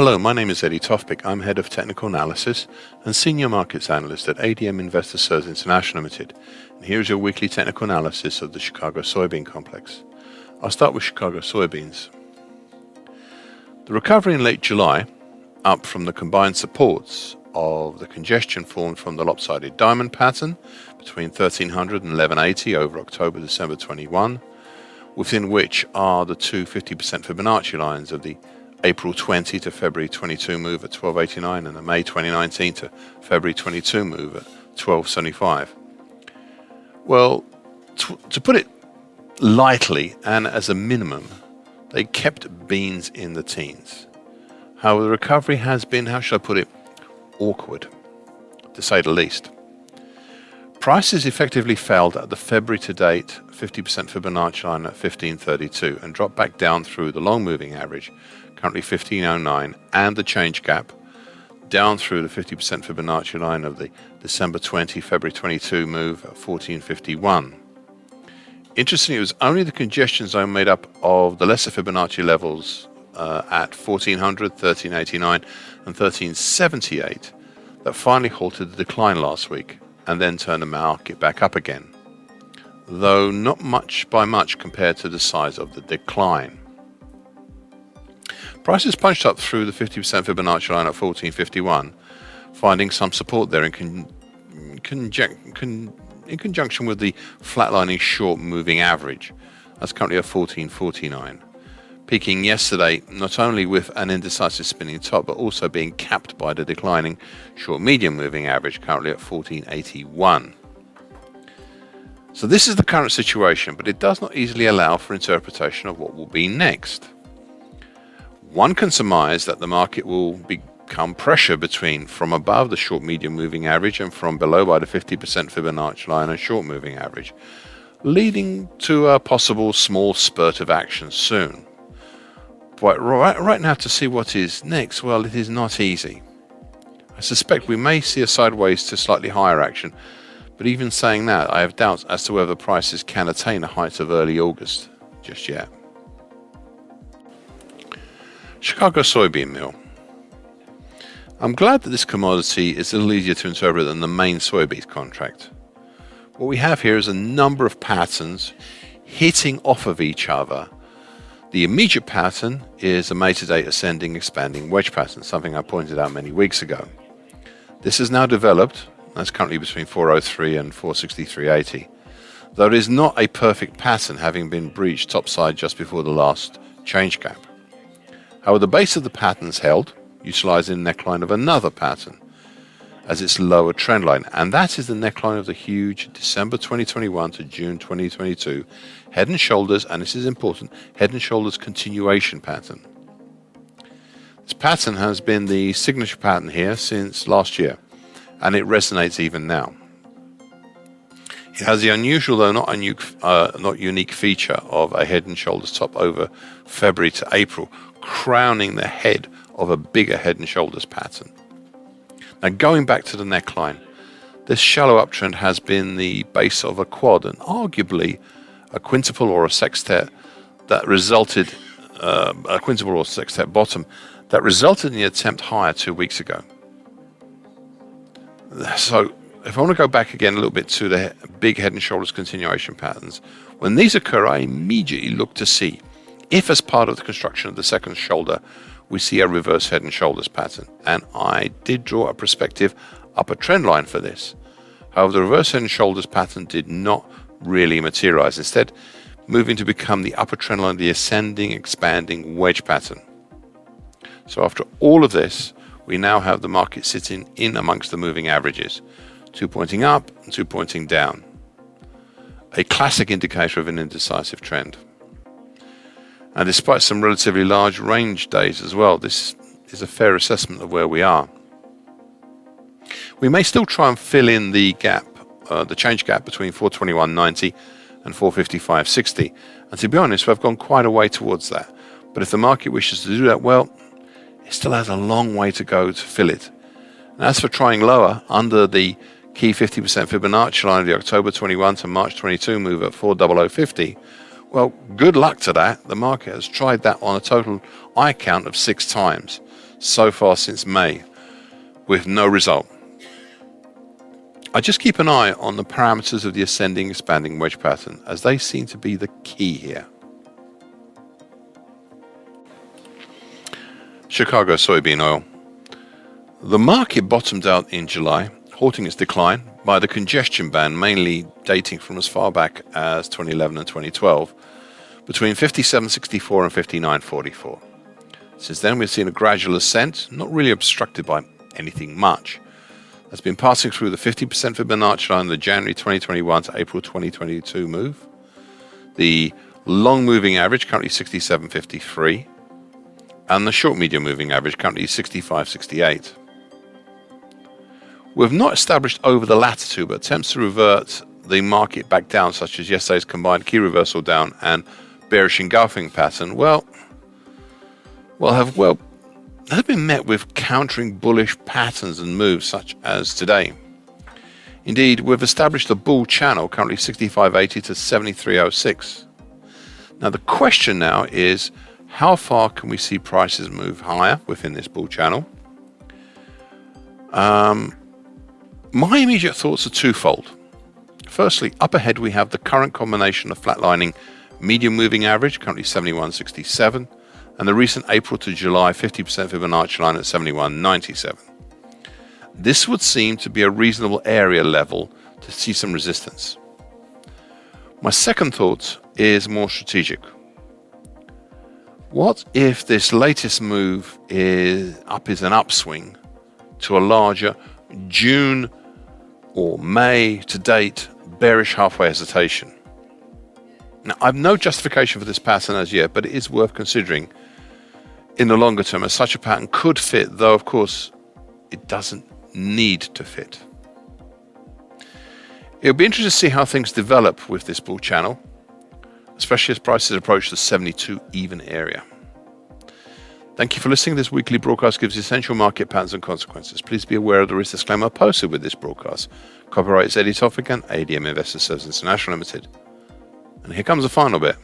Hello, my name is Eddie Tofpik. I'm Head of Technical Analysis and Senior Markets Analyst at ADM Investor Services International Limited. And here's your weekly technical analysis of the Chicago soybean complex. I'll start with Chicago soybeans. The recovery in late July, up from the combined supports of the congestion formed from the lopsided diamond pattern between 1300 and 1180 over October-December 21, within which are the two 50% Fibonacci lines of the April 20 to February 22 move at 1289 and the May 2019 to February 22 move at 1275. Well, to put it lightly and as a minimum, they kept beans in the teens. However, the recovery has been, how should I put it, awkward, to say the least. Prices effectively failed at the February to date 50% Fibonacci line at 1532 and dropped back down through the long moving average, currently 1509, and the change gap down through the 50% Fibonacci line of the December 20, February 22 move at 1451. Interestingly, it was only the congestion zone made up of the lesser Fibonacci levels at 1400, 1389, and 1378 that finally halted the decline last week and then turned the market back up again, though not much by much compared to the size of the decline. Prices punched up through the 50% Fibonacci line at 1451, finding some support there in conjunction with the flatlining short moving average. That's currently at 1449, peaking yesterday not only with an indecisive spinning top, but also being capped by the declining short medium moving average, currently at 1481. So this is the current situation, but it does not easily allow for interpretation of what will be next. One can surmise that the market will become pressure from above the short medium moving average and from below by the 50% Fibonacci line and short moving average, leading to a possible small spurt of action soon. But right now, to see what is next, well, it is not easy. I suspect we may see a sideways to slightly higher action, but even saying that, I have doubts as to whether prices can attain a height of early August just yet. Chicago soybean meal. I'm glad that this commodity is a little easier to interpret than the main soybean contract. What we have here is a number of patterns hitting off of each other. The immediate pattern is a May to date ascending expanding wedge pattern, something I pointed out many weeks ago. This has now developed, that's currently between 403 and 463.80, though it is not a perfect pattern, having been breached topside just before the last change gap. However, the base of the pattern is held, utilizing the neckline of another pattern as its lower trend line, and that is the neckline of the huge December 2021 to June 2022 head and shoulders, and this is important, head and shoulders continuation pattern. This pattern has been the signature pattern here since last year, and it resonates even now. It has the unusual, though not unique feature of a head and shoulders top over February to April, crowning the head of a bigger head and shoulders pattern. Now, going back to the neckline, this shallow uptrend has been the base of a quad and arguably a quintuple or a sextet that resulted, a quintuple or sextet bottom that resulted in the attempt higher 2 weeks ago. So, if I want to go back again a little bit to the big head and shoulders continuation patterns, when these occur, I immediately look to see if, as part of the construction of the second shoulder, we see a reverse head and shoulders pattern. And I did draw a prospective upper trend line for this. However, the reverse head and shoulders pattern did not really materialize, instead moving to become the upper trend line of the ascending, expanding wedge pattern. So after all of this, we now have the market sitting in amongst the moving averages, two pointing up and two pointing down. A classic indicator of an indecisive trend. And despite some relatively large range days as well, this is a fair assessment of where we are. We may still try and fill in the gap, the change gap between 421.90 and 455.60. And to be honest, we've gone quite a way towards that. But if the market wishes to do that, well, it still has a long way to go to fill it. And as for trying lower, under the key 50% Fibonacci line of the October 21 to March 22 move at 400.50, well, good luck to that. The market has tried that on a total eye count of 6 times. so far since May, with no result. I just keep an eye on the parameters of the ascending expanding wedge pattern, as they seem to be the key here. Chicago soybean oil. The market bottomed out in July, halting its decline by the congestion band, mainly dating from as far back as 2011 and 2012, between 57.64 and 59.44. Since then, we've seen a gradual ascent, not really obstructed by anything much. Has been passing through the 50% Fibonacci line, the January 2021 to April 2022 move. The long moving average currently 67.53, and the short medium moving average currently 65.68. We've not established over the latter two, but attempts to revert the market back down, such as yesterday's combined key reversal down and bearish engulfing pattern, have been met with countering bullish patterns and moves such as today. Indeed, we've established a bull channel currently 65.80 to 73.06. Now the question now is, how far can we see prices move higher within this bull channel? My immediate thoughts are twofold. Firstly, up ahead we have the current combination of flatlining medium moving average, currently 71.67, and the recent April to July 50% Fibonacci line at 71.97. This would seem to be a reasonable area level to see some resistance. My second thought is more strategic. What if this latest move is an upswing to a larger June or May to date bearish halfway hesitation? Now, I've no justification for this pattern as yet, but it is worth considering in the longer term, as such a pattern could fit, though of course it doesn't need to fit. It'll be interesting to see how things develop with this bull channel, especially as prices approach the 72 even area. Thank you for listening. This weekly broadcast gives essential market patterns and consequences. Please be aware of the risk disclaimer posted with this broadcast. Copyright is Tofpik and ADM Investor Services International Limited. And here comes the final bit.